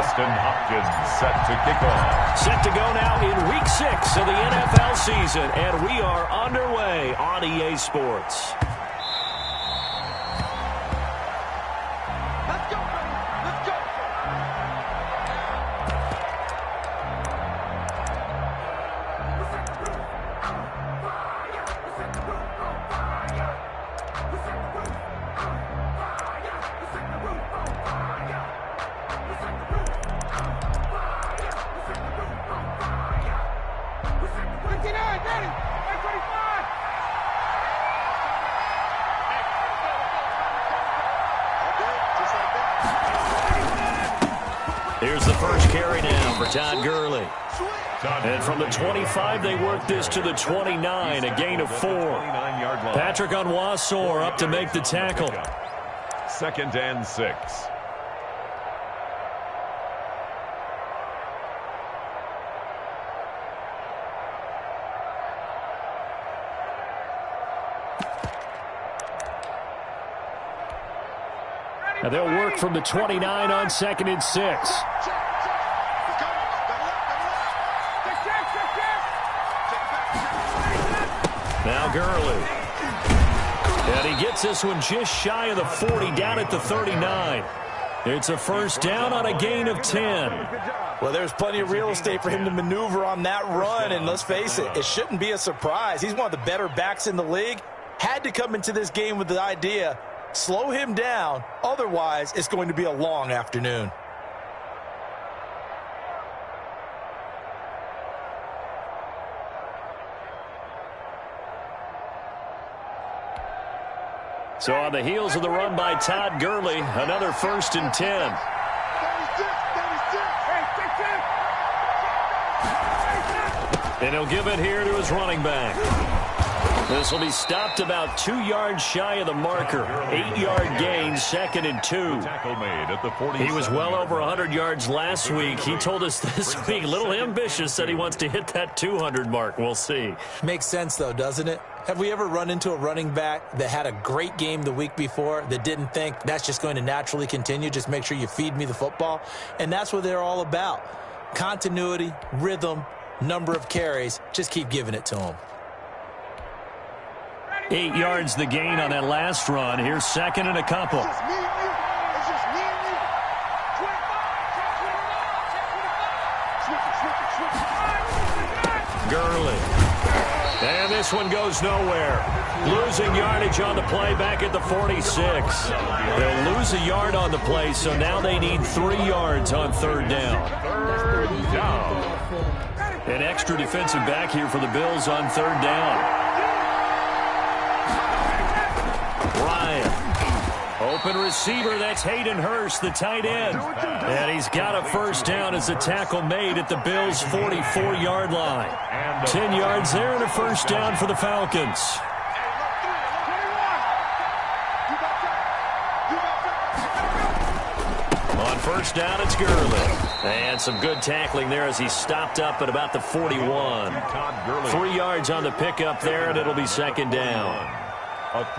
Preston Hopkins set to kick off. Set to go now in Week 6 of the NFL season, and we are underway on EA Sports. Let's go, buddy. Let's go. Here's the first carry now for Todd Gurley. And from the 25, they work this to the 29, a gain of 4. Patrick Onwuasor up to make the tackle. 2nd and 6. Now they'll work from the 29 on 2nd and 6. Now Gurley. And he gets this one just shy of the 40, down at the 39. It's a first down on a gain of 10. Well, there's plenty of real estate for him to maneuver on that run, and let's face it, it shouldn't be a surprise. He's one of the better backs in the league. Had to come into this game with the idea, slow him down, otherwise it's going to be a long afternoon. So on the heels of the run by Todd Gurley, another 1st and 10. And he'll give it here to his running back. This will be stopped about 2 yards shy of the marker. 8-yard gain, 2nd and 2. Tackle made at the 47. He was well over 100 yards last week. He told us this week, a little ambitious, that he wants to hit that 200 mark. We'll see. Makes sense, though, doesn't it? Have we ever run into a running back that had a great game the week before that didn't think that's just going to naturally continue? Just make sure you feed me the football. And that's what they're all about. Continuity, rhythm, number of carries. Just keep giving it to them. 8 yards the gain on that last run. Here's 2nd and a couple. Gurley. And this one goes nowhere. Losing yardage on the play back at the 46. They'll lose a yard on the play, so now they need 3 yards on 3rd down. 3rd down. An extra defensive back here for the Bills on 3rd down. Open receiver, that's Hayden Hurst, the tight end. And he's got a first down as a tackle made at the Bills' 44-yard line. 10 yards there and a first down for the Falcons. On first down, it's Gurley. And some good tackling there as he stopped up at about the 41. 3 yards on the pickup there, and it'll be 2nd down.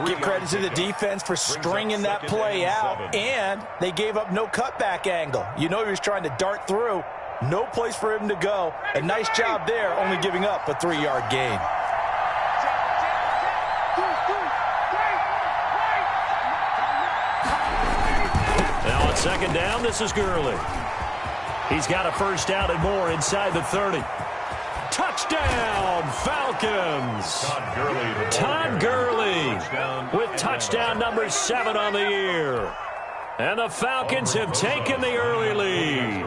Give credit to the defense for stringing that play out, and they gave up no cutback angle. You know he was trying to dart through. No place for him to go. A nice job there, only giving up a 3-yard gain. Now on 2nd down, this is Gurley. He's got a first down and more inside the 30. Touchdown, Falcons! Todd Gurley with touchdown number 7 on the year. And the Falcons have taken the early lead.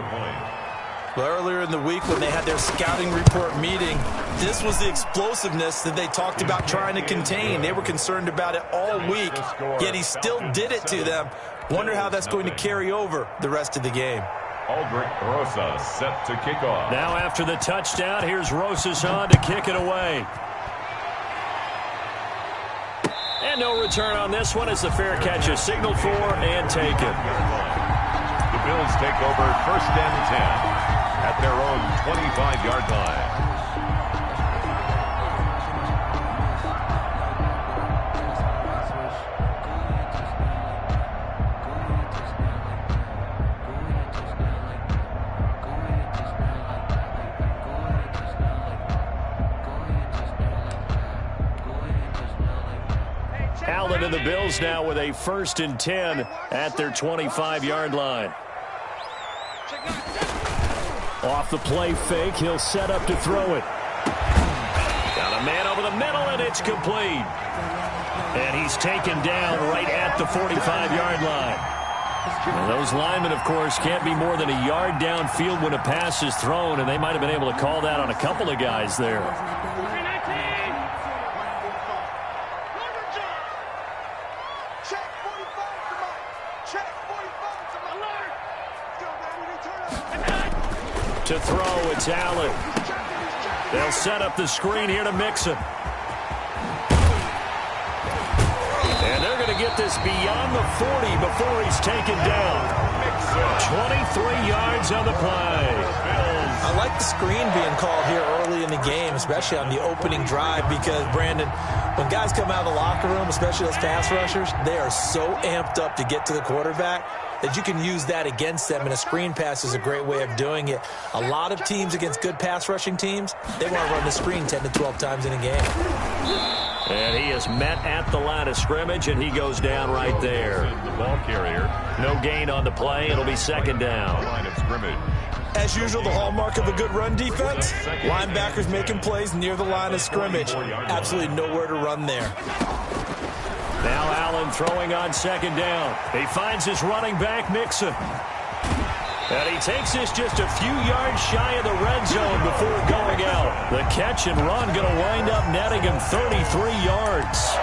Well, earlier in the week when they had their scouting report meeting, this was the explosiveness that they talked about trying to contain. They were concerned about it all week, yet he still did it to them. Wonder how that's going to carry over the rest of the game. Aldrich Rosas set to kick off. Now after the touchdown, here's Rosas on to kick it away. And no return on this one as the fair catch is signaled for and taken. The Bills take over 1st and 10 at their own 25-yard line. And the Bills now with a 1st and 10 at their 25-yard line. Off the play fake, he'll set up to throw it. Got a man over the middle, and it's complete. And he's taken down right at the 45-yard line. And those linemen, of course, can't be more than a yard downfield when a pass is thrown, and they might have been able to call that on a couple of guys there. To throw, it's Allen. They'll set up the screen here to Mixon. And they're going to get this beyond the 40 before he's taken down. 23 yards on the play. I like the screen being called here early in the game, especially on the opening drive, because, Brandon, when guys come out of the locker room, especially those pass rushers, they are so amped up to get to the quarterback that you can use that against them, and a screen pass is a great way of doing it. A lot of teams against good pass rushing teams, they want to run the screen 10 to 12 times in a game. And he is met at the line of scrimmage, and he goes down right there. The ball carrier. No gain on the play. It'll be 2nd down. Line of scrimmage. As usual, the hallmark of a good run defense, linebackers making plays near the line of scrimmage. Absolutely nowhere to run there. Now Allen throwing on 2nd down. He finds his running back, Mixon. And he takes this just a few yards shy of the red zone before going out. The catch and run going to wind up netting him 33 yards.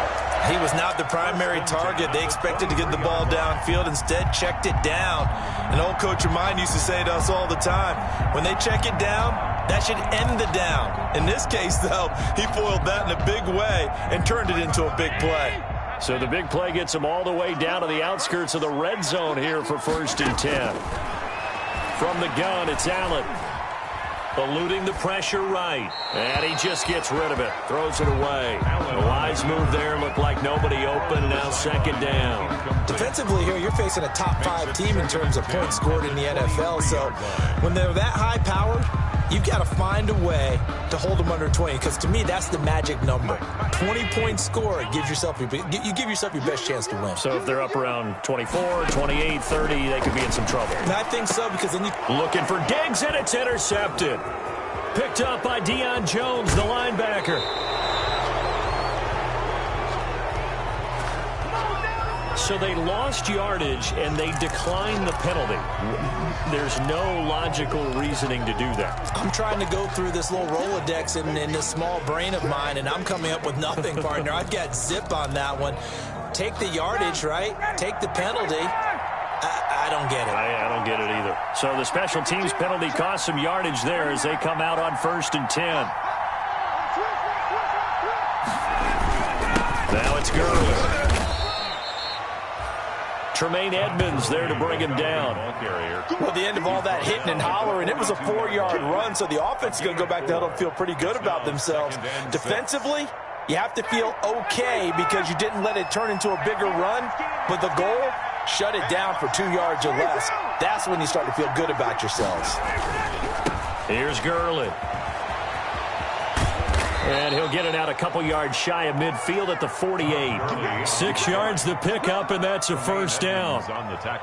He was not the primary target. They expected to get the ball downfield. Instead, checked it down. An old coach of mine used to say to us all the time, when they check it down, that should end the down. In this case, though, he foiled that in a big way and turned it into a big play. So the big play gets him all the way down to the outskirts of the red zone here for 1st and 10. From the gun, it's Allen. Eluding the pressure right. And he just gets rid of it. Throws it away. A wise move there. Looked like nobody open. Now 2nd down. Defensively here, you're facing a top 5 team in terms of points scored in the NFL. So when they're that high powered, you've got to find a way to hold them under 20, because to me, that's the magic number. 20 points scored gives yourself you give yourself your best chance to win. So if they're up around 24, 28, 30, they could be in some trouble. And I think so, because then you... Looking for Diggs, and it's intercepted. Picked up by Deion Jones, the linebacker. So they lost yardage, and they declined the penalty. There's no logical reasoning to do that. I'm trying to go through this little Rolodex in this small brain of mine, and I'm coming up with nothing, partner. I've got zip on that one. Take the yardage, right? Take the penalty. I don't get it. I don't get it either. So the special teams penalty cost some yardage there as they come out on 1st and 10. Now it's Gurley. Tremaine Edmonds there to bring him down. Well, the end of all that hitting and hollering, it was a 4-yard run, so the offense is going to go back to huddle and feel pretty good about themselves. Defensively, you have to feel okay because you didn't let it turn into a bigger run, but the goal, shut it down for 2 yards or less. That's when you start to feel good about yourselves. Here's Gurley. And he'll get it out a couple yards shy of midfield at the 48. 6 yards the pickup, and that's a 1st down.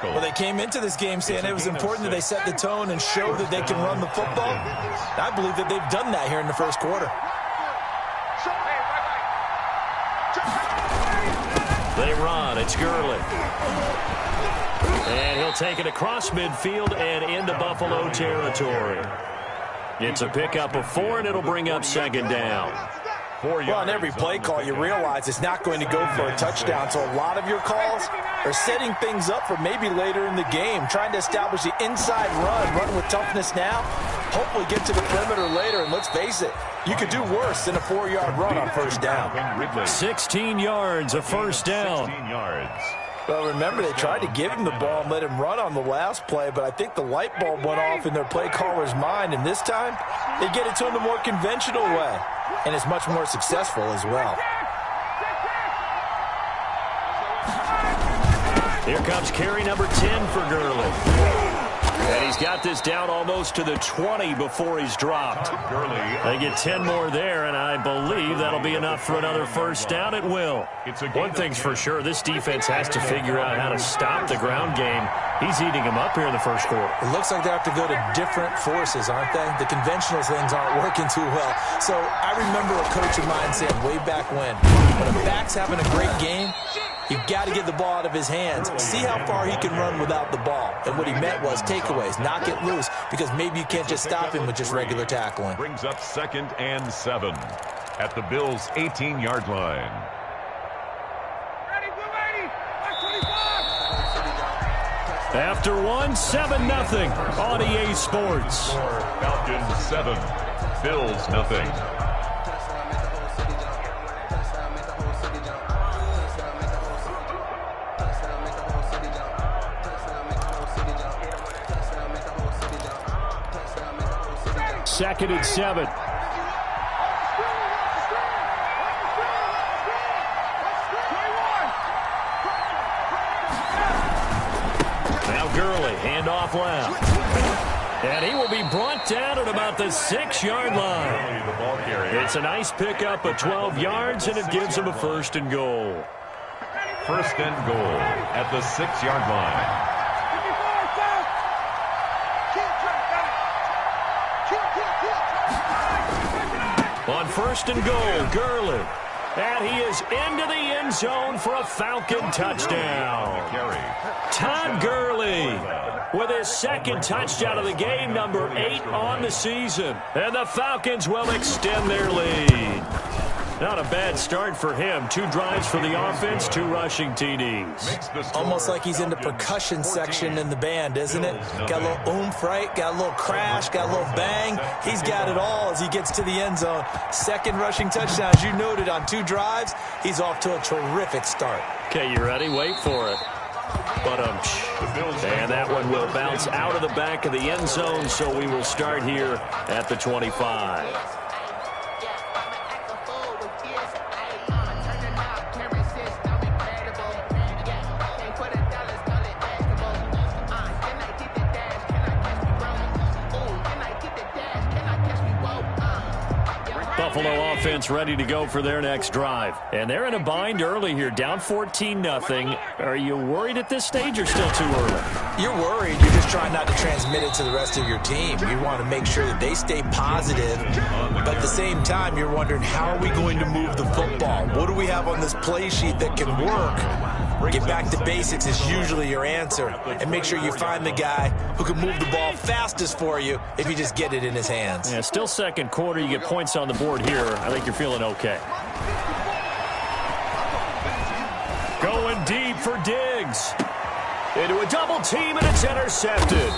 Well, they came into this game saying it was important that they set the tone and show that they can run the football. I believe that they've done that here in the 1st quarter. They run. It's Gurley. And he'll take it across midfield and into Buffalo territory. It's a pickup of 4, and it'll bring up 2nd down. Well, on every play call, you realize it's not going to go for a touchdown. So a lot of your calls are setting things up for maybe later in the game, trying to establish the inside run with toughness now, hopefully get to the perimeter later. And let's face it, you could do worse than a 4-yard run on 1st down. 16 yards, a 1st down. 16 yards. Well, remember, they tried to give him the ball and let him run on the last play, but I think the light bulb went off in their play caller's mind, and this time they get it to him the more conventional way, and it's much more successful as well. Here comes carry number 10 for Gurley. And he's got this down almost to the 20 before he's dropped. They get 10 more there, and I believe that'll be enough for another first down. It will. One thing's for sure, this defense has to figure out how to stop the ground game. He's eating them up here in the first quarter. It looks like they have to go to different forces, aren't they? The conventional things aren't working too well. So I remember a coach of mine saying way back when a back's having a great game, you've got to get the ball out of his hands. See how far he can run without the ball. And what he meant was takeaways, knock it loose, because maybe you can't just stop him with just regular tackling. Brings up 2nd and 7 at the Bills' 18-yard line. After one, 7-0 on EA Sports. Falcons 7, Bills nothing. Second and 7. Now Gurley, handoff left. And he will be brought down at about the 6-yard line. It's a nice pickup of 12 yards, and it gives him a 1st and goal. 1st and goal at the 6-yard line. On 1st and goal, Gurley. And he is into the end zone for a Falcon touchdown. Todd Gurley with his 2nd touchdown of the game, number 8 on the season. And the Falcons will extend their lead. Not a bad start for him. 2 drives for the offense, 2 rushing TDs. Almost like he's in the percussion section in the band, isn't it? Got a little oomph, right? Got a little crash, got a little bang. He's got it all as he gets to the end zone. 2nd rushing touchdown, as you noted, on 2 drives. He's off to a terrific start. Okay, you ready? Wait for it. And that one will bounce out of the back of the end zone, so we will start here at the 25. Buffalo offense ready to go for their next drive. And they're in a bind early here, down 14-0. Are you worried at this stage or still too early? You're worried. You're just trying not to transmit it to the rest of your team. You want to make sure that they stay positive. But at the same time, you're wondering, how are we going to move the football? What do we have on this play sheet that can work? Get back to basics is usually your answer. And make sure you find the guy who can move the ball fastest for you if you just get it in his hands. Yeah, still second quarter. You get points on the board here. I think you're feeling okay. Going deep for Diggs. Into a double team, and it's intercepted.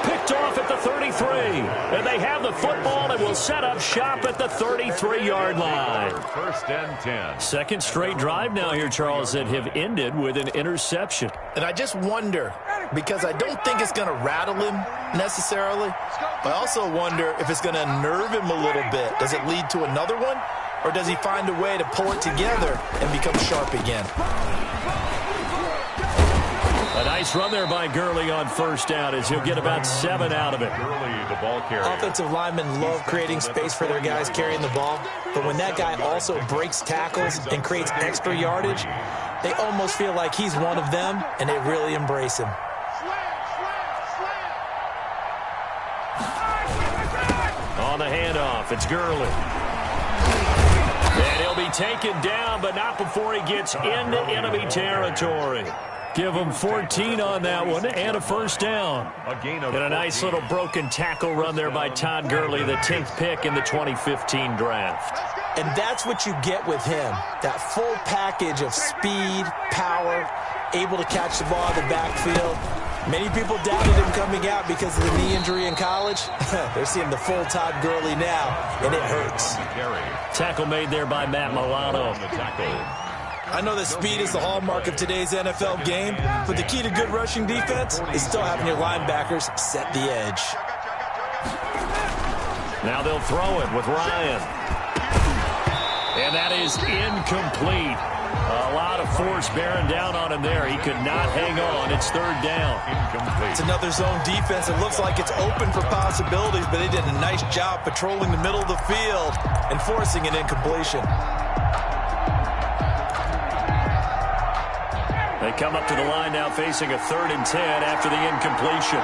Picked off at the 33. And they have the football and will set up shop at the 33-yard line. 1st and 10. 2nd straight drive now here, Charles, that have ended with an interception. And I just wonder, because I don't think it's going to rattle him necessarily. I also wonder if it's going to unnerve him a little bit. Does it lead to another one? Or does he find a way to pull it together and become sharp again? A nice run there by Gurley on 1st down as he'll get about 7 out of it. Gurley, the ball carrier. Offensive linemen love creating space for their guys carrying the ball. But when that guy also breaks tackles and creates extra yardage, they almost feel like he's one of them, and they really embrace him. On the handoff, it's Gurley. And he'll be taken down, but not before he gets into enemy territory. Give him 14 on that one and a 1st down. And a nice little broken tackle run there by Todd Gurley, the 10th pick in the 2015 draft. And that's what you get with him, that full package of speed, power, able to catch the ball in the backfield. Many people doubted him coming out because of the knee injury in college. They're seeing the full Todd Gurley now, and it hurts. Tackle made there by Matt Milano. I know that speed is the hallmark of today's NFL game, but the key to good rushing defense is still having your linebackers set the edge. Now they'll throw it with Ryan. And that is incomplete. A lot of force bearing down on him there. He could not hang on. It's third down. Incomplete. It's another zone defense. It looks like it's open for possibilities, but they did a nice job patrolling the middle of the field and forcing an incompletion. They come up to the line now facing a 3rd and 10 after the incompletion.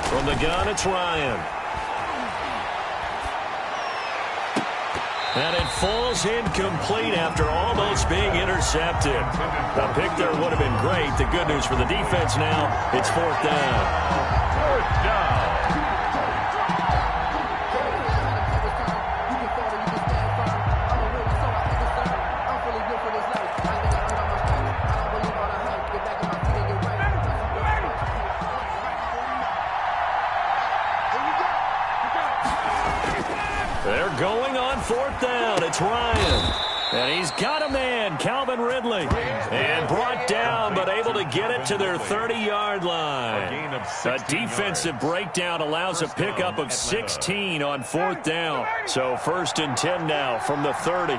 From the gun, it's Ryan. And it falls incomplete after almost being intercepted. A pick there would have been great. The good news for the defense now, it's 4th down. 4th down. They're going on 4th down. It's Ryan. And he's got a man, Calvin Ridley. And brought down, but able to get it to their 30-yard line. A defensive breakdown allows a pickup of 16 on 4th down. So 1st and 10 now from the 30.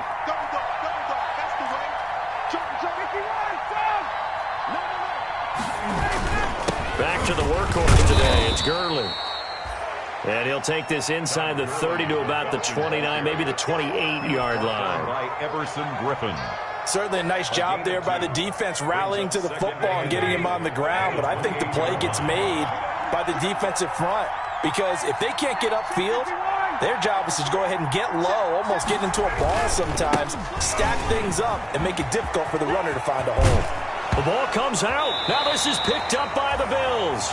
Back to the workhorse today. It's Gurley. And he'll take this inside the 30 to about the 29, maybe the 28-yard line. By Everson Griffin. Certainly a nice job there by the defense rallying to the football and getting him on the ground, but I think the play gets made by the defensive front because if they can't get upfield, their job is to go ahead and get low, almost get into a ball sometimes, stack things up, and make it difficult for the runner to find a hole. The ball comes out. Now this is picked up by the Bills.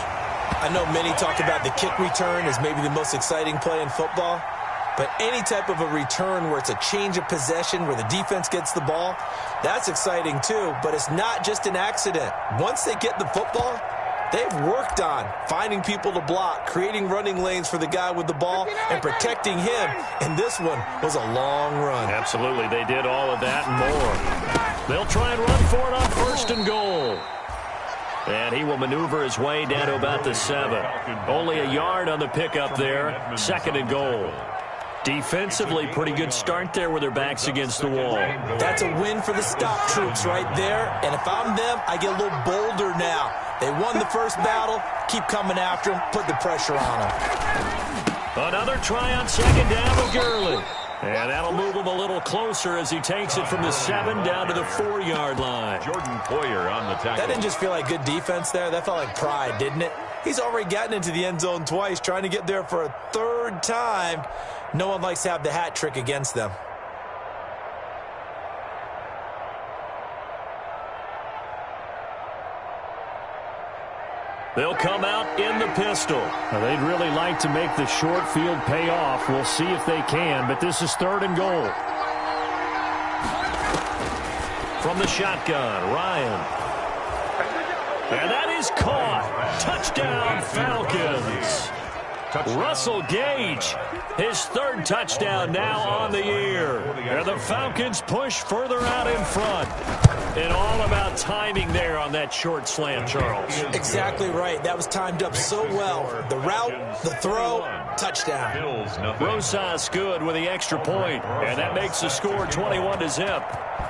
I know many talk about the kick return as maybe the most exciting play in football, but any type of a return where it's a change of possession, where the defense gets the ball, that's exciting too, but it's not just an accident. Once they get the football, they've worked on finding people to block, creating running lanes for the guy with the ball, and protecting him, and this one was a long run. Absolutely, they did all of that and more. They'll try and run for it on 1st and goal. And he will maneuver his way down to about the 7. Only a yard on the pickup there. 2nd and goal. Defensively, pretty good start there with their backs against the wall. That's a win for the stop troops right there. And if I'm them, I get a little bolder now. They won the first battle. Keep coming after them. Put the pressure on them. Another try on 2nd down with Gurley. And that'll move him a little closer as he takes it from the 7 down to the 4-yard line. Jordan Poyer on the tackle. That didn't just feel like good defense there. That felt like pride, didn't it? He's already gotten into the end zone twice, trying to get there for a 3rd time. No one likes to have the hat trick against them. They'll come out in the pistol. Now, they'd really like to make the short field pay off. We'll see if they can, but this is 3rd and goal. From the shotgun, Ryan. And that is caught. Touchdown, Falcons. Russell Gage, his 3rd touchdown now on the year. And the Falcons push further out in front. And all about timing there on that short slant, Charles. Exactly right. That was timed up so well. The route, the throw, touchdown. Rosas good with the extra point, and that makes the score 21-0.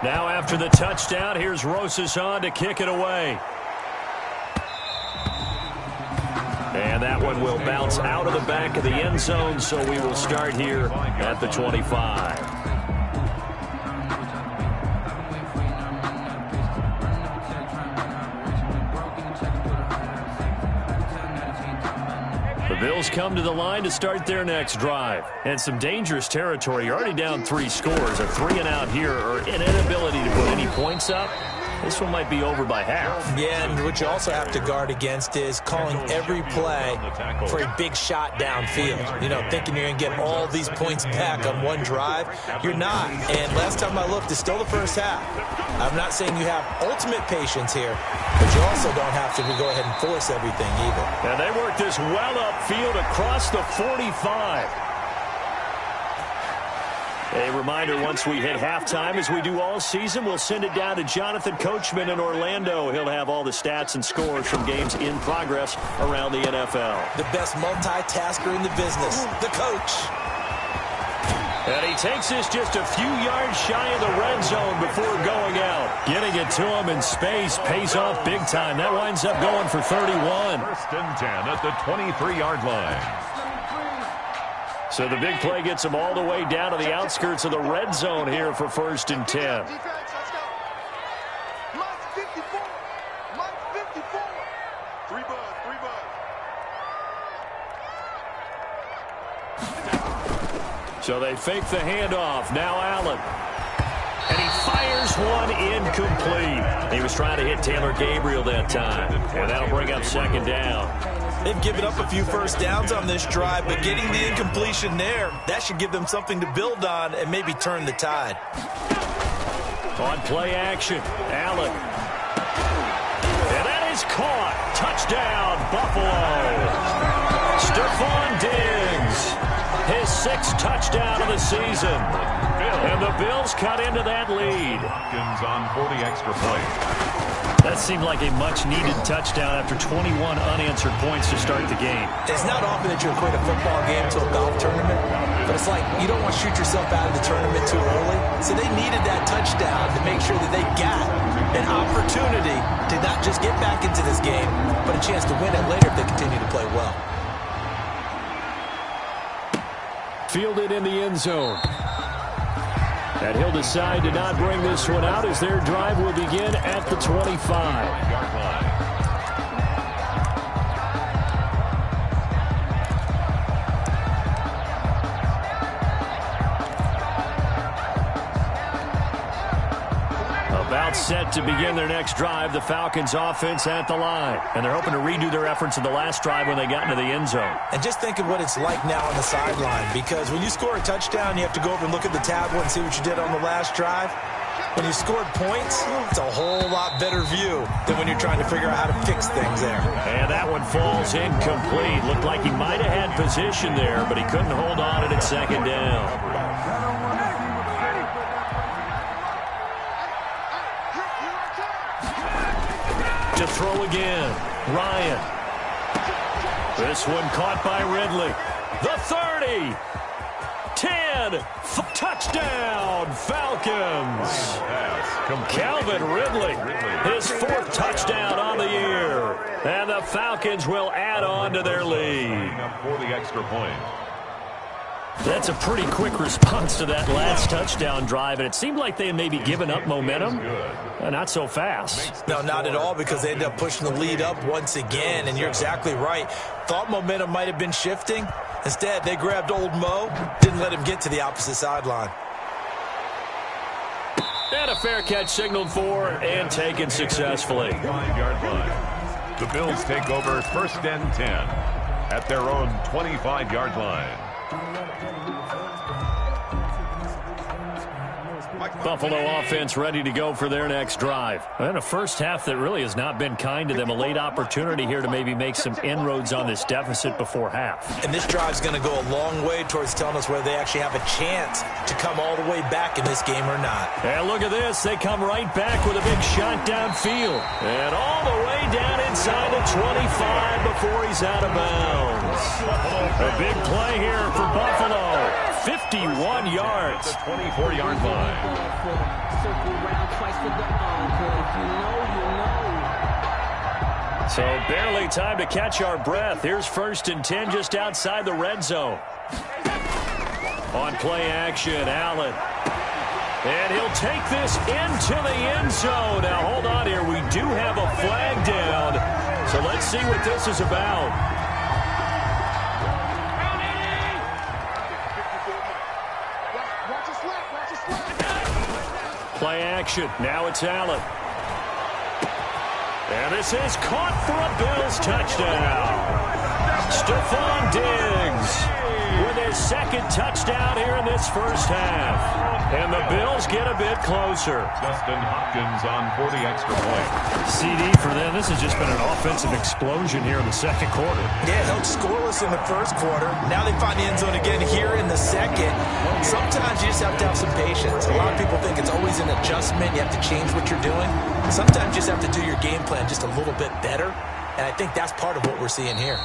Now after the touchdown, here's Rosas on to kick it away. And that one will bounce out of the back of the end zone, so we will start here at the 25. The Bills come to the line to start their next drive. And some dangerous territory. You're already down 3 scores. A 3-and-out here or an inability to put any points up. This one might be over by half. Yeah, and what you also have to guard against is calling every play for a big shot downfield. You know, thinking you're going to get all these points back on one drive. You're not. And last time I looked, it's still the first half. I'm not saying you have ultimate patience here, but you also don't have to go ahead and force everything either. And they work this well upfield across the 45. A reminder, once we hit halftime, as we do all season, we'll send it down to Jonathan Coachman in Orlando. He'll have all the stats and scores from games in progress around the NFL. The best multitasker in the business, the coach. And he takes this just a few yards shy of the red zone before going out. Getting it to him in space pays off big time. That winds up going for 31. First and 10 at the 23-yard line. So the big play gets him all the way down to the outskirts of the red zone here for first and 10. So they fake the handoff. Now Allen. And he fires one incomplete. He was trying to hit Taylor Gabriel that time. And that'll bring up second down. They've given up a few first downs on this drive, but getting the incompletion there, that should give them something to build on and maybe turn the tide. On play action, Allen. And that is caught. Touchdown, Buffalo. Stephon Diggs. His sixth touchdown of the season. And the Bills cut into that lead. Hopkins on for the extra point. That seemed like a much-needed touchdown after 21 unanswered points to start the game. It's not often that you equate a football game to a golf tournament, but it's like you don't want to shoot yourself out of the tournament too early. So they needed that touchdown to make sure that they got an opportunity to not just get back into this game, but a chance to win it later if they continue to play well. Fielded in the end zone. And he'll decide to not bring this one out as their drive will begin at the 25. About set to begin their next drive, the Falcons offense at the line. And they're hoping to redo their efforts in the last drive when they got into the end zone. And just think of what it's like now on the sideline, because when you score a touchdown, you have to go over and look at the tablet and see what you did on the last drive. When you scored points, it's a whole lot better view than when you're trying to figure out how to fix things there. And that one falls incomplete. Looked like he might have had position there, but he couldn't hold on it at second down. To throw again, Ryan. This one caught by Ridley. The 30, 10, touchdown, Falcons. Calvin Ridley, his fourth touchdown on the year. And the Falcons will add on to their lead. For the extra point. That's a pretty quick response to that last touchdown drive, and it seemed like they had maybe given up momentum. Not so fast. No, not at all, because they ended up pushing the lead up once again, and you're exactly right. Thought momentum might have been shifting. Instead, they grabbed old Mo, didn't let him get to the opposite sideline. And a fair catch signaled for and taken successfully. 5-yard line. The Bills take over first and 10 at their own 25-yard line. Buffalo offense ready to go for their next drive. And a first half that really has not been kind to them. A late opportunity here to maybe make some inroads on this deficit before half. And this drive's going to go a long way towards telling us whether they actually have a chance to come all the way back in this game or not. And look at this. They come right back with a big shot downfield. And all the way down inside the 25 before he's out of bounds. A big play here for Buffalo. 51 yards. The 24-yard line. So barely time to catch our breath. Here's first and 10 just outside the red zone. On play action, Allen. And he'll take this into the end zone. Now hold on here. We do have a flag down. So let's see what this is about. Play action. Now it's Allen. And this is caught for a Bills touchdown. Stephon Diggs with his second touchdown here in this first half. And the Bills get a bit closer. Justin Hopkins on for the extra point. CD for them. This has just been an offensive explosion here in the second quarter. Yeah, held scoreless in the first quarter. Now they find the end zone again here in the second. Sometimes you just have to have some patience. A lot of people think it's always an adjustment. You have to change what you're doing. Sometimes you just have to do your game plan just a little bit better. And I think that's part of what we're seeing here.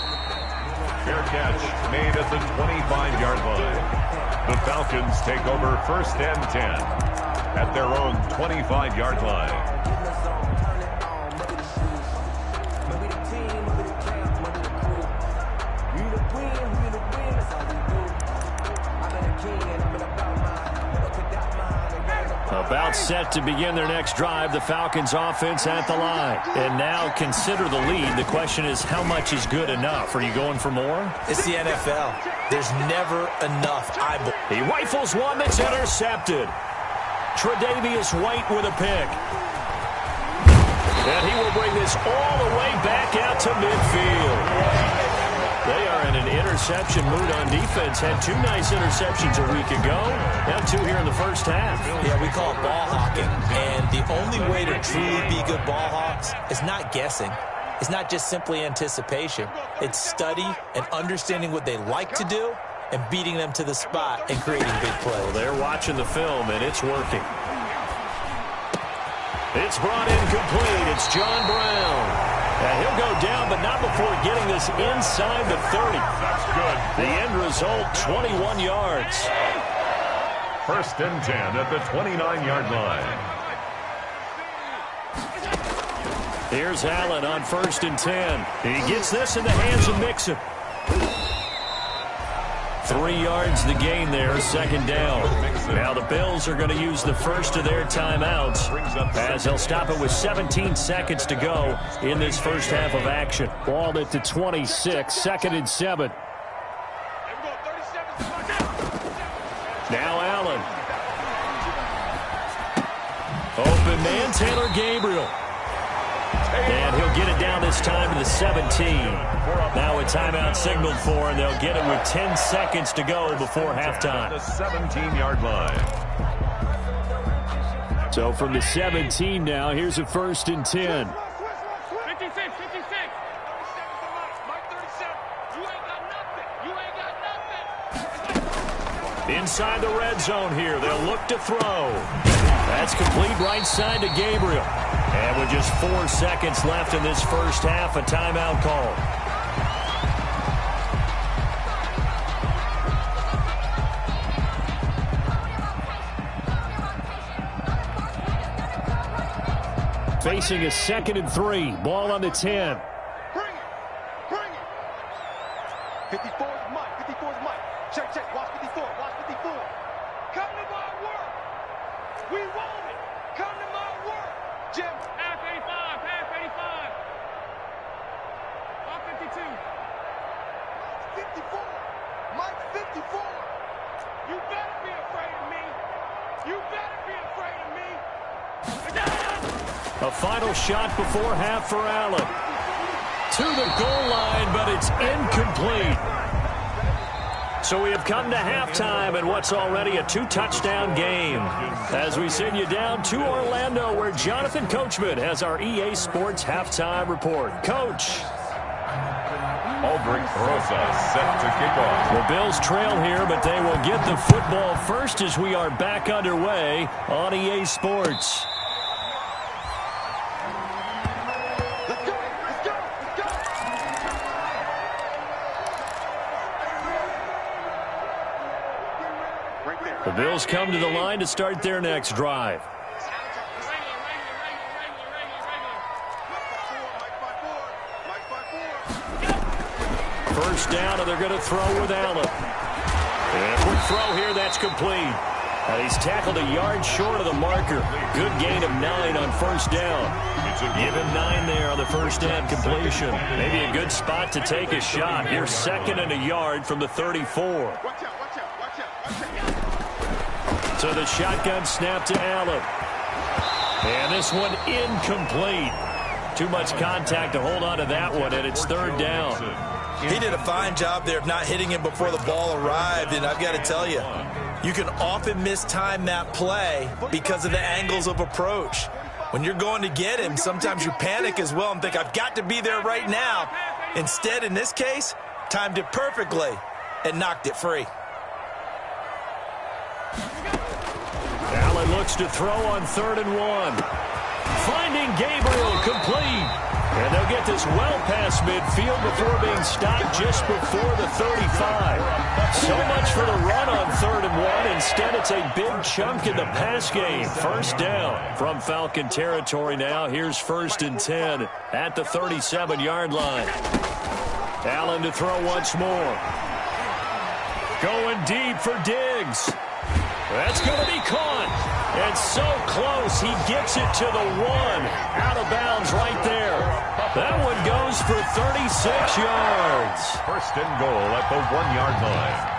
Fair catch made at the 25-yard line. The Falcons take over first and 10 at their own 25-yard line. About set to begin their next drive, the Falcons offense at the line. And now consider the lead. The question is, how much is good enough? Are you going for more? It's the NFL. There's never enough. He rifles one that's intercepted. Tre'Davious White with a pick. And he will bring this all the way back out to midfield. They are in an interception mood on defense. Had two nice interceptions a week ago. Now two here in the first half. Yeah, we call it ball hawking. And the only way to truly be good ball hawks is not guessing. It's not just simply anticipation. It's study and understanding what they like to do and beating them to the spot and creating big plays. Well, they're watching the film, and it's working. It's brought in complete. It's John Brown. And he'll go down, but not before getting this inside the 30. That's good. The end result, 21 yards. First and 10 at the 29-yard line. Here's Allen on first and 10. He gets this in the hands of Mixon. 3 yards the gain there, second down. Now the Bills are going to use the first of their timeouts as they'll stop it with 17 seconds to go in this first half of action. Ball at the 26, second and 7. Now Allen. Open man, Taylor Gabriel. And he'll get it down this time to the 17. Now a timeout signaled for, and they'll get it with 10 seconds to go before halftime. The 17-yard line. So from the 17 now, here's a first and 10. 56. Inside the red zone here, they'll look to throw. That's complete right side to Gabriel. And with just 4 seconds left in this first half, a timeout call. Facing a second and 3. Ball on the 10. Bring it. 54 is Mike. 54 is Mike. Check. Watch 54. Come to my work. We want it. Come to my work. Jim. Half 85. Mike 52. Mike 54. Mike 54. You better be afraid of me. A final shot before half for Allen. To the goal line, but it's incomplete. So we have come to halftime in what's already a 2-touchdown game. As we send you down to Orlando, where Jonathan Coachman has our EA Sports halftime report. Coach. Aldrich Rosa set to kick off. The Bills trail here, but they will get the football first as we are back underway on EA Sports. The Bills come to the line to start their next drive. First down, and they're going to throw with Allen. And a quick throw here, that's complete. He's tackled a yard short of the marker. Good gain of 9 on first down. Give him 9 there on the first down completion. Maybe a good spot to take a shot. Here's second and a yard from the 34. So the shotgun snap to Allen. And this one incomplete. Too much contact to hold on to that one, and it's third down. He did a fine job there of not hitting him before the ball arrived, and I've got to tell you, you can often mistime that play because of the angles of approach. When you're going to get him, sometimes you panic as well and think, I've got to be there right now. Instead, in this case, timed it perfectly and knocked it free. Allen looks to throw on 3rd and 1. Finding Gabriel complete. And they'll get this well past midfield before being stopped just before the 35. So much for the run on 3rd and 1. Instead, it's a big chunk in the pass game. First down from Falcon territory now. Here's 1st and 10 at the 37-yard line. Allen to throw once more. Going deep for Diggs. That's going to be caught. And so close, he gets it to the 1. Out of bounds right there. That one goes for 36 yards. 1st and goal at the 1-yard line.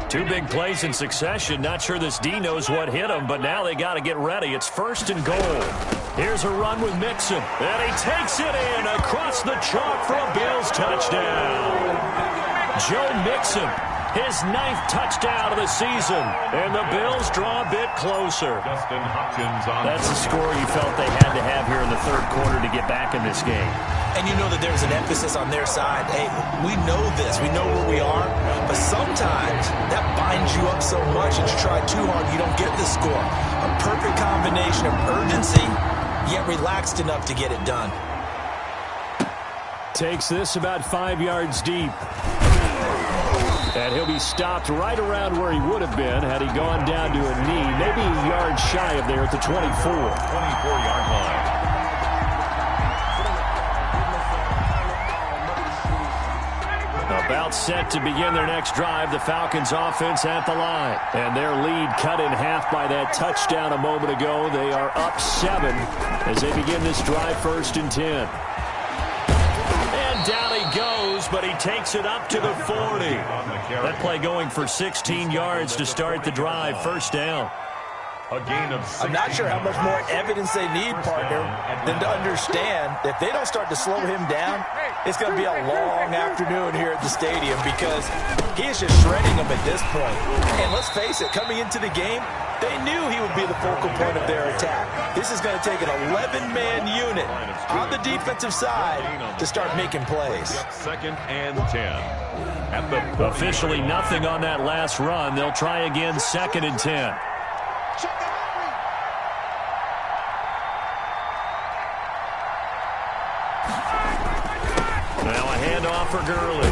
Two big plays in succession. Not sure this D knows what hit him, but now they got to get ready. It's 1st and goal. Here's a run with Mixon. And he takes it in across the chalk for a Bills touchdown. Joe Mixon, his 9th touchdown of the season. And the Bills draw a bit closer. That's the score you felt they had to have here in the 3rd quarter to get back in this game. And you know that there's an emphasis on their side. Hey, we know this. We know where we are. But sometimes that binds you up so much that you try too hard, you don't get the score. A perfect combination of urgency, yet relaxed enough to get it done. Takes this about 5 yards deep. And he'll be stopped right around where he would have been had he gone down to a knee. Maybe a yard shy of there at the 24. 24-yard line. About set to begin their next drive, the Falcons offense at the line. And their lead cut in half by that touchdown a moment ago. They are up 7 as they begin this drive 1st and 10. And down he goes, but he takes it up to the 40. That play going for 16 yards to start the drive. 1st down. A gain of 16. I'm not sure how much more evidence they need, partner, than to understand that if they don't start to slow him down, it's going to be a long afternoon here at the stadium because he is just shredding them at this point. And let's face it, coming into the game, they knew he would be the focal point of their attack. This is going to take an 11-man unit on the defensive side to start making plays. 2nd and 10. At the officially nothing on that last run. They'll try again 2nd and 10. For Gurley.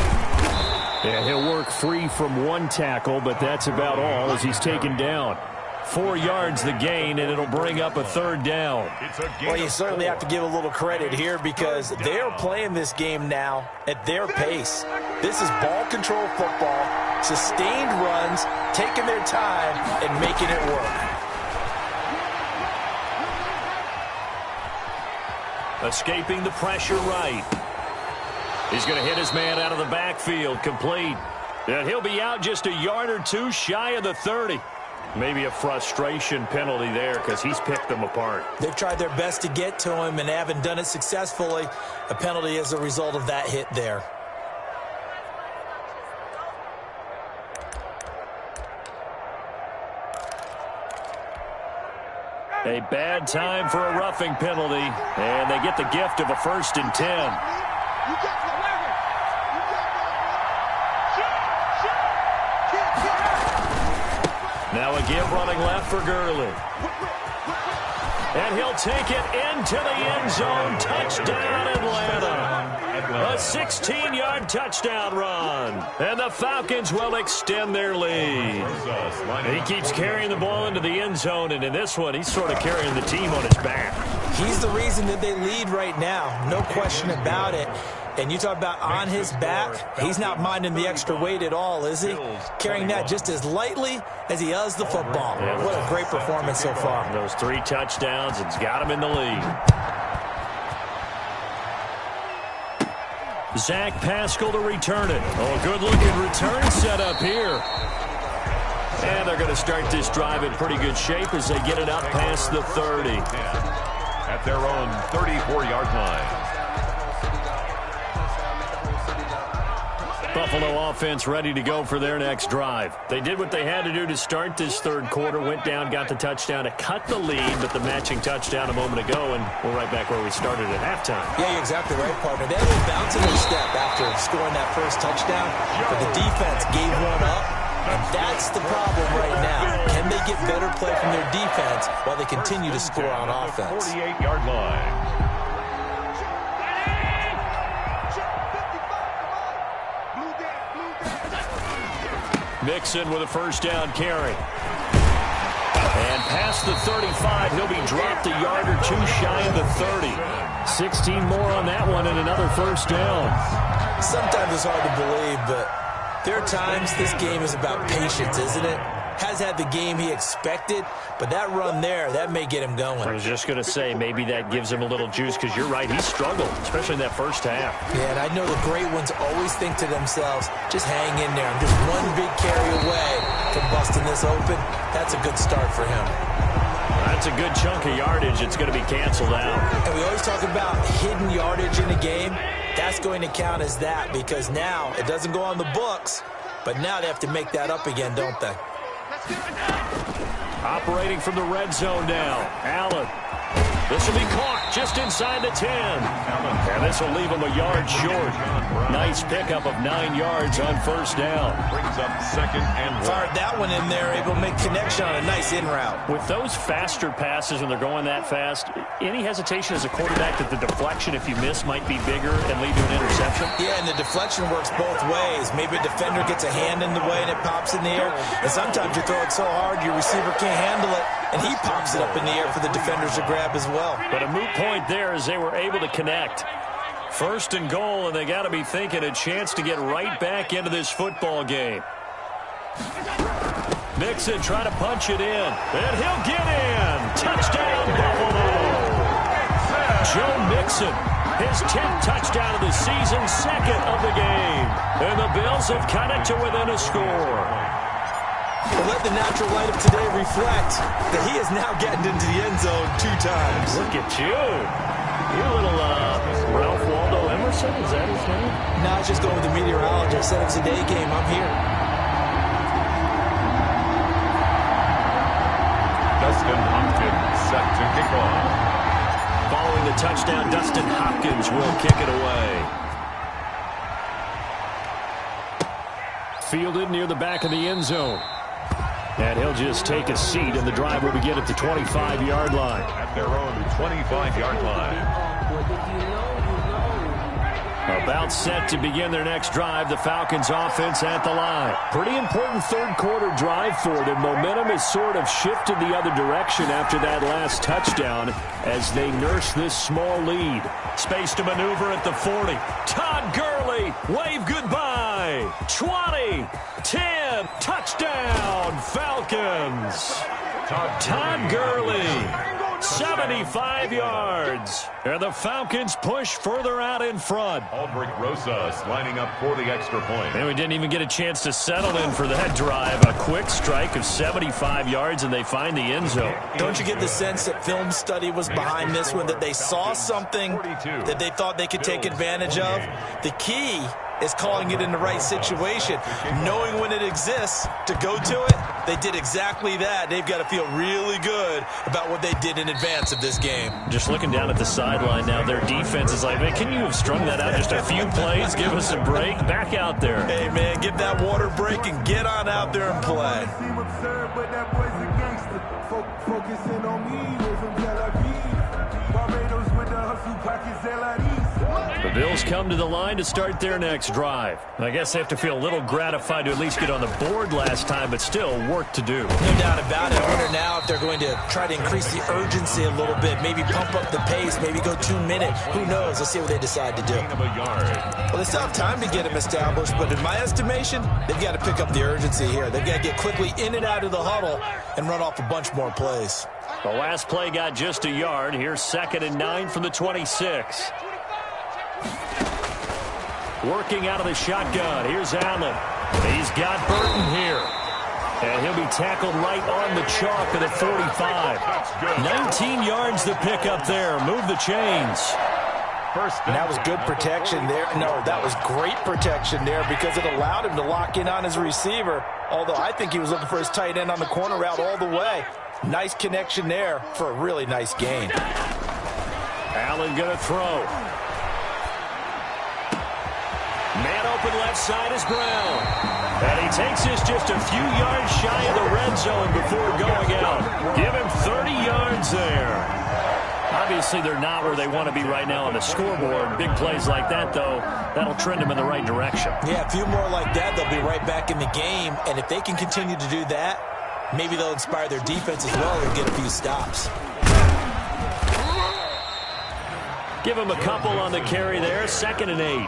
And he'll work free from 1 tackle, but that's about all as he's taken down. 4 yards the gain, and it'll bring up a 3rd down. Well, you certainly have to give a little credit here because they're playing this game now at their pace. This is ball control football, sustained runs, taking their time, and making it work. Escaping the pressure right. He's going to hit his man out of the backfield, complete. And he'll be out just a yard or 2 shy of the 30. Maybe a frustration penalty there because he's picked them apart. They've tried their best to get to him and haven't done it successfully. A penalty as a result of that hit there. A bad time for a roughing penalty. And they get the gift of a 1st and 10. Now a give running left for Gurley. And he'll take it into the end zone. Touchdown, Atlanta. A 16-yard touchdown run. And the Falcons will extend their lead. He keeps carrying the ball into the end zone, and in this one, he's sort of carrying the team on his back. He's the reason that they lead right now. No question about it. And you talk about on his back, he's not minding the extra weight at all, is he? Carrying that just as lightly as he does the football. What a great performance so far. Those 3 touchdowns, it's got him in the lead. Zach Pascal to return it. Oh, good-looking return set up here. And they're going to start this drive in pretty good shape as they get it up past the 30. At their own 34-yard line. Buffalo offense ready to go for their next drive. They did what they had to do to start this third quarter, went down, got the touchdown to cut the lead, but the matching touchdown a moment ago, and we're right back where we started at halftime. Yeah, you're exactly right, partner. They had a bounce in their step after scoring that first touchdown, but the defense gave one up, and that's the problem right now. Can they get better play from their defense while they continue to score on offense? 48-yard line. Mixon with a first down carry. And past the 35, he'll be dropped a yard or two shy of the 30. 16 more on that one and another first down. Sometimes it's hard to believe, but there are times this game is about patience, isn't it? Has had the game he expected, but that run there, that may get him going. I was just going to say, maybe that gives him a little juice, because you're right, he struggled, especially in that first half. Yeah, and I know the great ones always think to themselves, just hang in there. I'm just one big carry away from busting this open. That's a good start for him. That's a good chunk of yardage. It's going to be canceled out. And we always talk about hidden yardage in a game. That's going to count as that, because now it doesn't go on the books, but now they have to make that up again, don't they? Operating from the red zone now. Allen. This will be caught just inside the 10. And this will leave him a yard short. Nice pickup of 9 yards on first down. Brings up second and one. Fired that one in there, able to make connection on a nice in route. With those faster passes when they're going that fast, any hesitation as a quarterback that the deflection, if you miss, might be bigger and lead to an interception? Yeah, and the deflection works both ways. Maybe a defender gets a hand in the way and it pops in the air. And sometimes you throw it so hard your receiver can't handle it, and he pops it up in the air for the defenders to grab as well. But a moot point there as they were able to connect. First and goal, and they got to be thinking a chance to get right back into this football game. Mixon trying to punch it in, and he'll get in. Touchdown, Buffalo. Joe Mixon, his 10th touchdown of the season, second of the game. And the Bills have cut it to within a score. Well, let the natural light of today reflect that he is now getting into the end zone 2 times. Look at you. You're a little Ralph Waldo Emerson, is that his name? No, I was just going with the meteorologist. Said it was a day game. I'm here. Dustin Hopkins set to kick off. Following the touchdown, Dustin Hopkins will kick it away. Fielded near the back of the end zone. And he'll just take a seat, and the drive will begin at the 25-yard line. At their own 25-yard line. About set to begin their next drive, the Falcons offense at the line. Pretty important third quarter drive for them. Momentum has sort of shifted the other direction after that last touchdown as they nurse this small lead. Space to maneuver at the 40. Todd Gurley, wave goodbye. 20, 10, touchdown, Falcons. Todd Gurley. 75 yards. And the Falcons push further out in front. Aldrich Rosas lining up for the extra point. And we didn't even get a chance to settle in for that drive. A quick strike of 75 yards, and they find the end zone. Don't you get the sense that film study was behind this one, that they saw something that they thought they could take advantage of? The key is calling it in the right situation, knowing when it exists to go to it. They did exactly that. They've got to feel really good about what they did in advance of this game. Just looking down at the sideline now, their defense is like, man, can you have strung that out just a few plays? Give us a break. Back out there. Hey, man, give that water break and get on out there and play. Focusing on me, from Tel Aviv. Barbados with the hustle pockets, The Bills come to the line to start their next drive. I guess they have to feel a little gratified to at least get on the board last time, but still work to do. No doubt about it. I wonder now if they're going to try to increase the urgency a little bit, maybe pump up the pace, maybe go 2 minutes. Who knows? Let's see what they decide to do. Well, they still have time to get them established, but in my estimation, they've got to pick up the urgency here. They've got to get quickly in and out of the huddle and run off a bunch more plays. The last play got just a yard. Here's 2nd and 9 from the 26. Working out of the shotgun. Here's Allen. He's got Burton here. And he'll be tackled right on the chalk of the 45. 19 yards to pick up there. Move the chains. And that was good protection there. No, that was great protection there because it allowed him to lock in on his receiver. Although I think he was looking for his tight end on the corner route all the way. Nice connection there for a really nice gain. Allen going to throw. Man open left side is Brown. And he takes this just a few yards shy of the red zone before going out. Give him 30 yards there. Obviously, they're not where they want to be right now on the scoreboard. Big plays like that, though, that'll trend them in the right direction. Yeah, a few more like that, they'll be right back in the game. And if they can continue to do that, maybe they'll inspire their defense as well and get a few stops. Give him a couple on the carry there. 2nd and 8.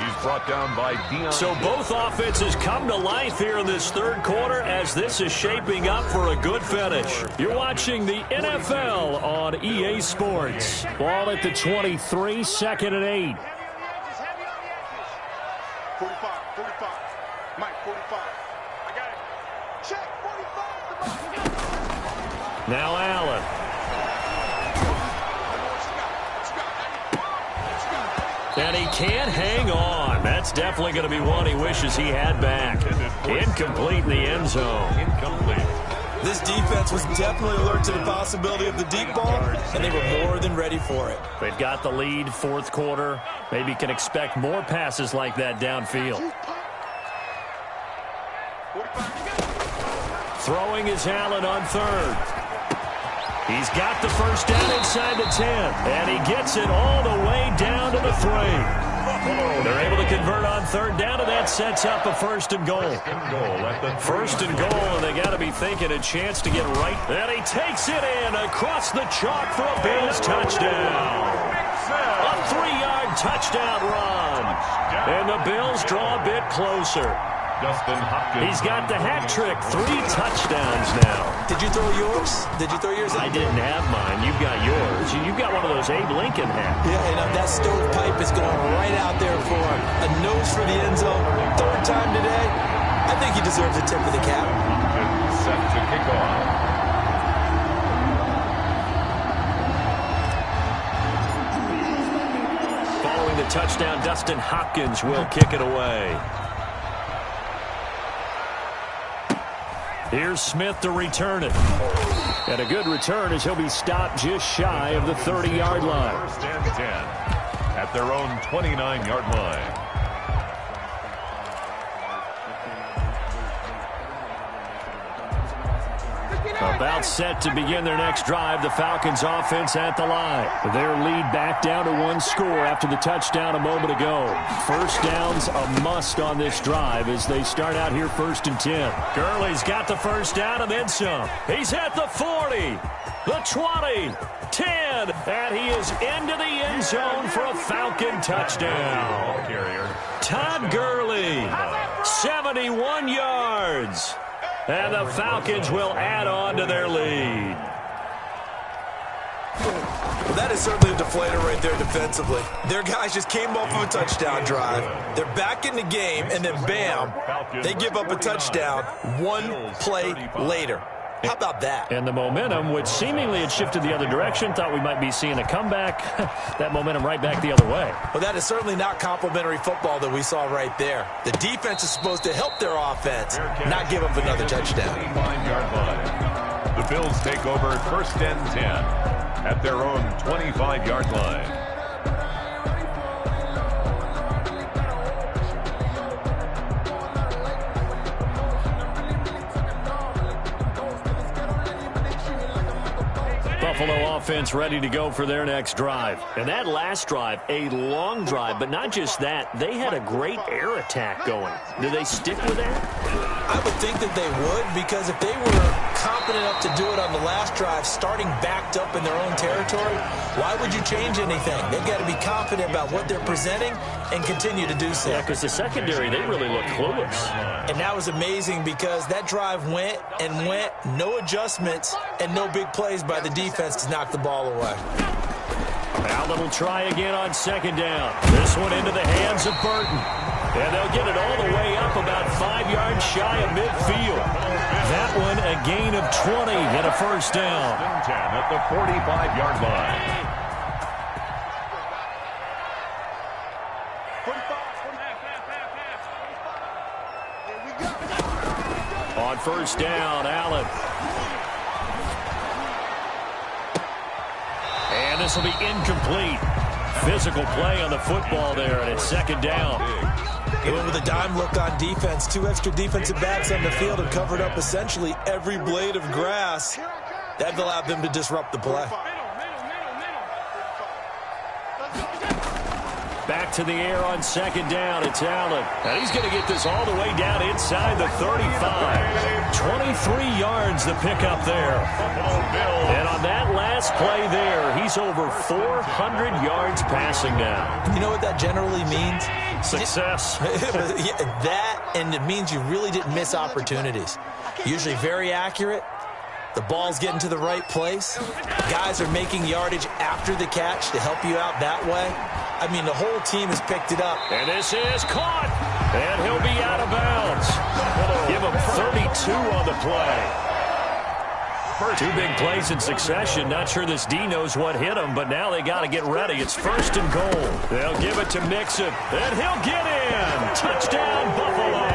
He's brought down by Dion. So both offenses come to life here in this third quarter as this is shaping up for a good finish. You're watching the NFL on EA Sports. Ball at the 23, 2nd and 8. 45, 45. Mike, 45. I got it. Check, 45. Now Allen. And he can't hang on. That's definitely going to be one he wishes he had back. Incomplete in the end zone. Incomplete. This defense was definitely alert to the possibility of the deep ball, and they were more than ready for it. They've got the lead, 4th quarter. Maybe can expect more passes like that downfield. Throwing is Allen on 3rd. He's got the first down inside the 10, and he gets it all the way down to the 3. They're able to convert on 3rd down, and that sets up a 1st and goal. 1st and goal, and they got to be thinking a chance to get right. And he takes it in across the chalk for a Bills touchdown. A 3-yard touchdown run, and the Bills draw a bit closer. He's got the hat trick, 3 touchdowns now. Did you throw yours? Did you throw yours? I didn't have mine. You've got yours. You've got one of those Abe Lincoln hats. Yeah, and that stovepipe is going right out there for him. A nose for the end zone. 3rd time today. I think he deserves a tip of the cap. Set to kick off. Following the touchdown, Dustin Hopkins will kick it away. Here's Smith to return it. And a good return as he'll be stopped just shy of the 30-yard line. 1st and 10 at their own 29-yard line. About set to begin their next drive. The Falcons offense at the line. Their lead back down to 1 score after the touchdown a moment ago. 1st down's a must on this drive as they start out here 1st and 10. Gurley's got the 1st down and then some. He's at the 40, the 20, 10, and he is into the end zone for a Falcon touchdown. Todd Gurley, 71 yards. And the Falcons will add on to their lead. Well, that is certainly a deflator right there defensively. Their guys just came off of a touchdown drive. They're back in the game, and then bam, they give up a touchdown 1 play later. How about that? And the momentum, which seemingly had shifted the other direction, thought we might be seeing a comeback. That momentum right back the other way. Well, that is certainly not complimentary football that we saw right there. The defense is supposed to help their offense, not give up another touchdown. 25-yard line. The Bills take over 1st and 10 at their own 25-yard line. Buffalo offense ready to go for their next drive. And that last drive, a long drive, but not just that. They had a great air attack going. Do they stick with that? I would think that they would, because if they were confident enough to do it on the last drive, starting backed up in their own territory, why would you change anything? They've got to be confident about what they're presenting and continue to do so. Yeah, because the secondary, they really look clueless. And that was amazing because that drive went and went, no adjustments and no big plays by the defense to knock the ball away. Allen will try again on 2nd down. This one into the hands of Burton. And they'll get it all the way up about 5 yards shy of midfield. That one a gain of 20 and a first down. 10 at the 45-yard line. On first down, Allen. And this will be incomplete. Physical play on the football there, and it's second down. They went with a dime look on defense. 2 extra defensive backs on the field and covered up essentially every blade of grass. That allowed them to disrupt the play. Back to the air on second down. It's Allen. And he's going to get this all the way down inside the 35. 23 yards the pickup there. And on that last play there, he's over 400 yards passing now. You know what that generally means? Success. That, and it means you really didn't miss opportunities. Usually very accurate. The ball's getting to the right place. Guys are making yardage after the catch to help you out that way. I mean, the whole team has picked it up. And this is caught. And he'll be out of bounds. Give him 32 on the play. 2 big plays in succession. Not sure this D knows what hit him, but now they got to get ready. It's first and goal. They'll give it to Mixon. And he'll get in. Touchdown, Buffalo.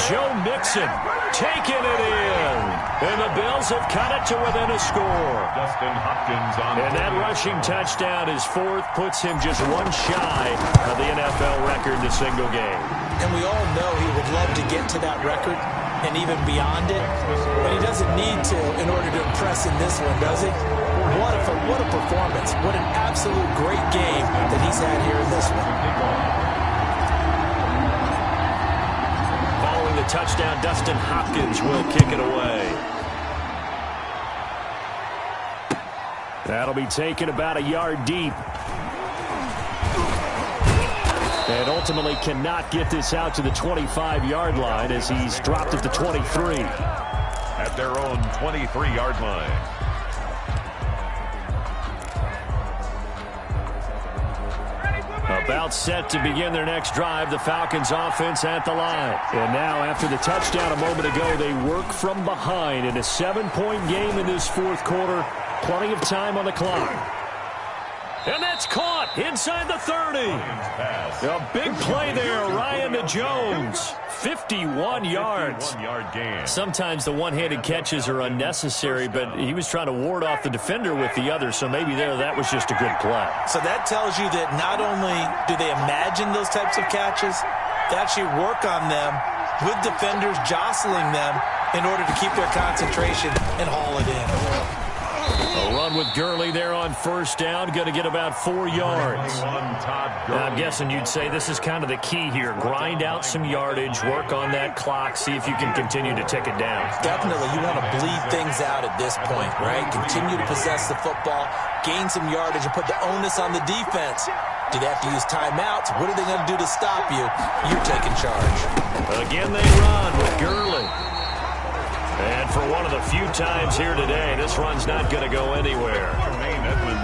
Joe Mixon taking it in. And the Bills have cut it to within a score. Dustin Hopkins on. And that rushing touchdown is 4th, puts him just 1 shy of the NFL record in a single game. And we all know he would love to get to that record and even beyond it, but he doesn't need to in order to impress in this one, does he? What a performance. What an absolute great game that he's had here in this one. Following the touchdown, Dustin Hopkins will kick it away. That'll be taken about a yard deep. And ultimately cannot get this out to the 25-yard line as he's dropped at the 23. At their own 23-yard line. About set to begin their next drive, the Falcons offense at the line. And now after the touchdown a moment ago, they work from behind in a 7-point game in this 4th quarter. Plenty of time on the clock. And that's caught inside the 30. A big play there, Ryan to Jones. 51 yards. 1-yard gain. Sometimes the one-handed catches are unnecessary, but he was trying to ward off the defender with the other, so maybe that was just a good play. So that tells you that not only do they imagine those types of catches, they actually work on them with defenders jostling them in order to keep their concentration and haul it in. A run with Gurley there on first down, going to get about 4 yards. Now, I'm guessing you'd say this is kind of the key here. Grind out some yardage, work on that clock, see if you can continue to tick it down. Definitely, you want to bleed things out at this point, right? Continue to possess the football, gain some yardage, and put the onus on the defense. Do they have to use timeouts? What are they going to do to stop you? You're taking charge. Again, they run with Gurley. And for one of the few times here today, this run's not going to go anywhere.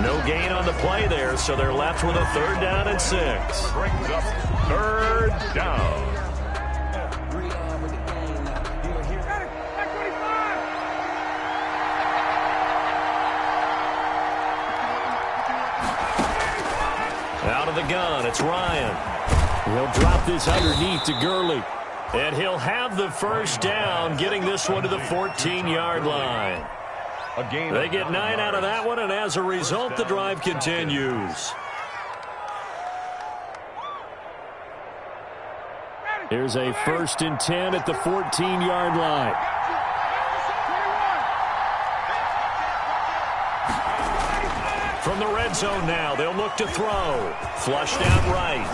No gain on the play there, so they're left with a 3rd down and 6. Brings up 3rd down. Out of the gun, it's Ryan. He'll drop this underneath to Gurley. And he'll have the first down, getting this one to the 14-yard line. They get 9 out of that one, and as a result, the drive continues. Here's a 1st and 10 at the 14-yard line. From the red zone now, they'll look to throw. Flushed out right.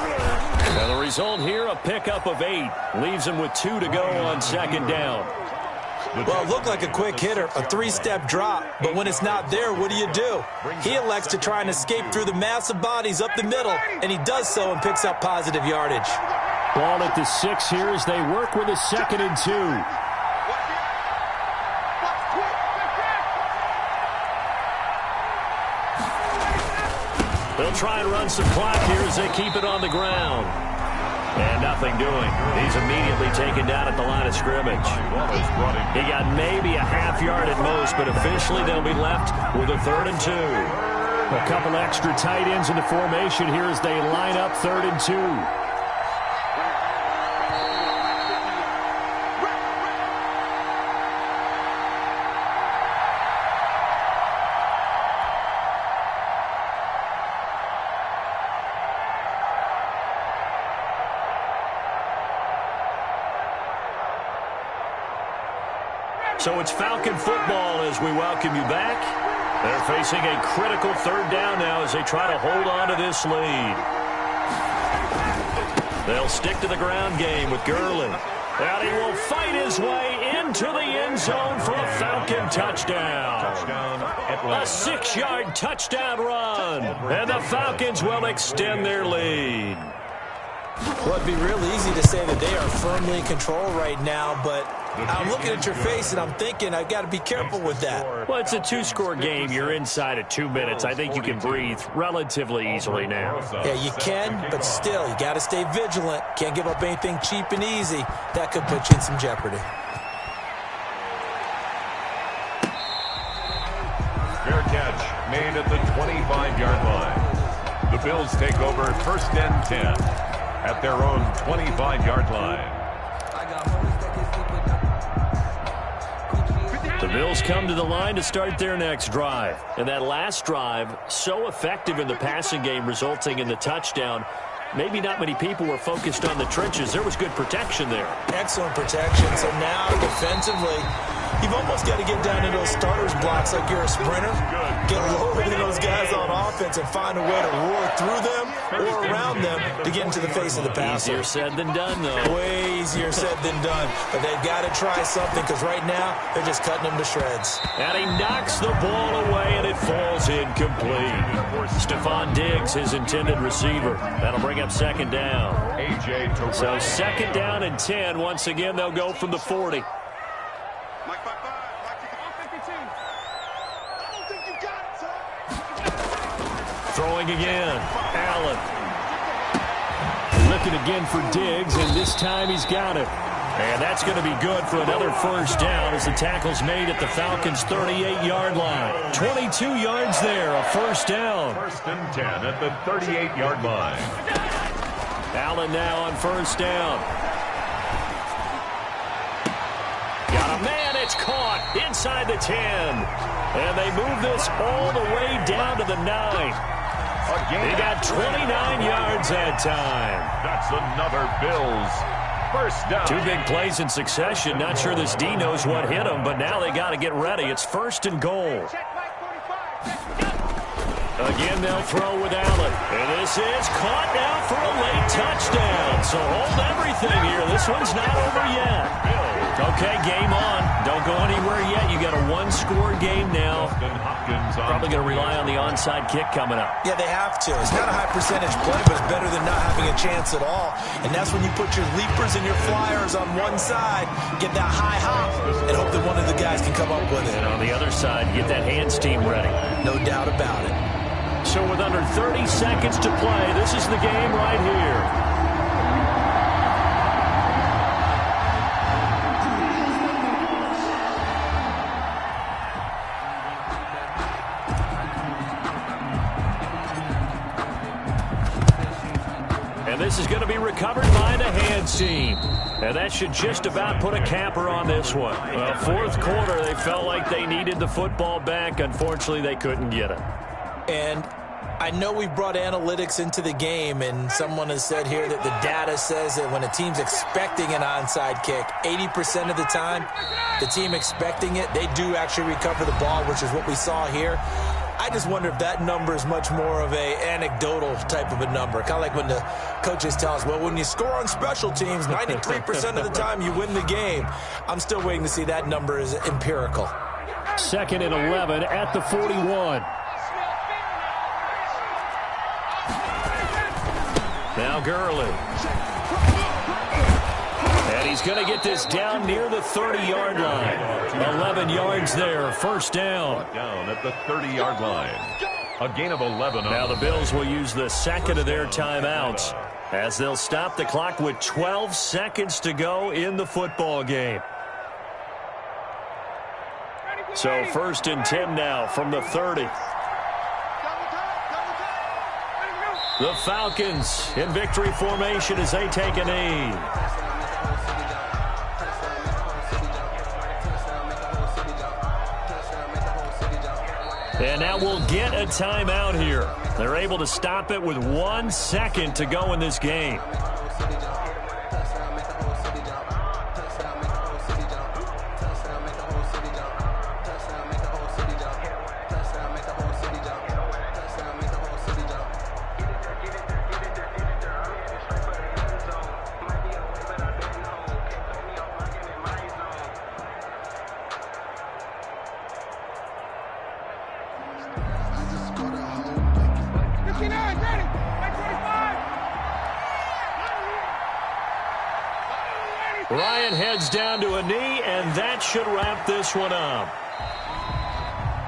And the result here, a pickup of 8. Leaves them with 2 to go on 2nd down. Well, it looked like a quick hitter, a 3-step drop. But when it's not there, what do? He elects to try and escape through the massive bodies up the middle, and he does so and picks up positive yardage. Ball at the 6 here as they work with a 2nd and 2. They'll try and run some clock here as they keep it on the ground. And nothing doing. He's immediately taken down at the line of scrimmage. He got maybe a half yard at most, but officially they'll be left with a 3rd and 2. A couple extra tight ends in the formation here as they line up 3rd and 2. So it's Falcon football as we welcome you back. They're facing a critical 3rd down now as they try to hold on to this lead. They'll stick to the ground game with Gurley. And he will fight his way into the end zone for a Falcon touchdown. A 6-yard touchdown run. And the Falcons will extend their lead. Well, it'd be real easy to say that they are firmly in control right now, but I'm looking at your face and I'm thinking I've got to be careful with that. Well, it's a 2-score game. You're inside of 2 minutes. I think you can breathe relatively easily now. Yeah, you can, but still, you got to stay vigilant. Can't give up anything cheap and easy. That could put you in some jeopardy. Fair catch made at the 25-yard line. The Bills take over 1st and 10 at their own 25-yard line. The Bills come to the line to start their next drive. And that last drive, so effective in the passing game, resulting in the touchdown. Maybe not many people were focused on the trenches. There was good protection there. Excellent protection. So now, defensively, you've almost got to get down to those starters blocks like you're a sprinter. Get lower than those guys on offense and find a way to roar through them or around them to get into the face of the passer. Easier said than done, though. Way easier said than done. But they've got to try something because right now they're just cutting them to shreds. And he knocks the ball away, and it falls incomplete. Stephon Diggs, his intended receiver. That'll bring up 2nd down. So 2nd down and 10. Once again, they'll go from the 40. Throwing again. Allen. Looking again for Diggs, and this time he's got it. And that's going to be good for another 1st down as the tackle's made at the Falcons' 38-yard line. 22 yards there, a 1st down. 1st and 10 at the 38-yard line. Allen now on 1st down. Got a man, it's caught inside the 10. And they move this all the way down to the 9. He got 29 yards that time. That's another Bills 1st down. 2 big plays in succession. Not sure this D knows what hit him, but now they got to get ready. It's 1st and goal. Again, they'll throw with Allen. And this is caught now for a late touchdown. So hold everything here. This one's not over yet. Okay, game on. Don't go anywhere yet. You got a 1-score game now. Probably going to rely on the onside kick coming up. Yeah, they have to. It's not a high percentage play, but it's better than not having a chance at all. And that's when you put your leapers and your flyers on one side, get that high hop, and hope that one of the guys can come up with it. And on the other side, get that hands team ready. No doubt about it. So with under 30 seconds to play, this is the game right here. This is going to be recovered by the hands team. And that should just about put a capper on this one. Well, 4th quarter, they felt like they needed the football back. Unfortunately, they couldn't get it. And I know we brought analytics into the game, and someone has said here that the data says that when a team's expecting an onside kick, 80% of the time, the team expecting it, they do actually recover the ball, which is what we saw here. I just wonder if that number is much more of a anecdotal type of a number. Kind of like when the coaches tell us, well, when you score on special teams, 93% of the time you win the game. I'm still waiting to see that number is empirical. 2nd and 11 at the 41. Now Gurley. And he's going to get this down near the 30-yard line. 11 yards there, 1st down. Down at the 30-yard line. A gain of 11. Now the Bills will use the 2nd of their timeouts. as they'll stop the clock with 12 seconds to go in the football game. So 1st and 10 now from the 30. The Falcons in victory formation as they take a knee. And now we'll get a timeout here. They're able to stop it with 1 second to go in this game. Ryan heads down to a knee, and that should wrap this one up.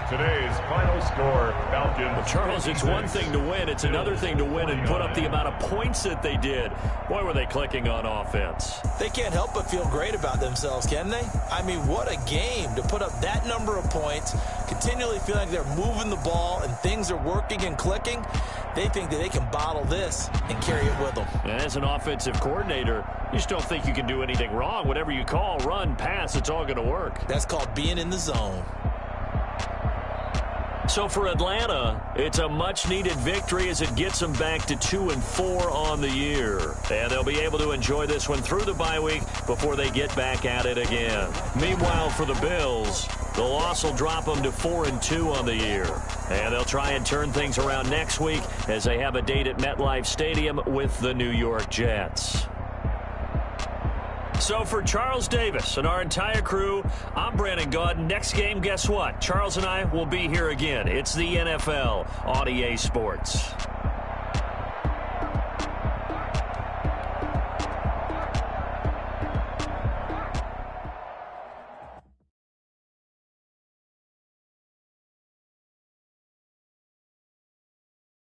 Today's final score, Falcons. Well, Charles, it's one thing to win. It's another thing to win and put up the amount of points that they did. Boy, were they clicking on offense. They can't help but feel great about themselves, can they? I mean, what a game to put up that number of points, continually feel like they're moving the ball and things are working and clicking. They think that they can bottle this and carry it with them. And as an offensive coordinator, you just don't think you can do anything wrong. Whatever you call, run, pass, it's all going to work. That's called being in the zone. So for Atlanta, it's a much-needed victory as it gets them back to 2-4 on the year. And they'll be able to enjoy this one through the bye week before they get back at it again. Meanwhile, for the Bills, the loss will drop them to 4-2 on the year. And they'll try and turn things around next week as they have a date at MetLife Stadium with the New York Jets. So for Charles Davis and our entire crew, I'm Brandon Gaud. Next game, guess what? Charles and I will be here again. It's the NFL on EA Sports.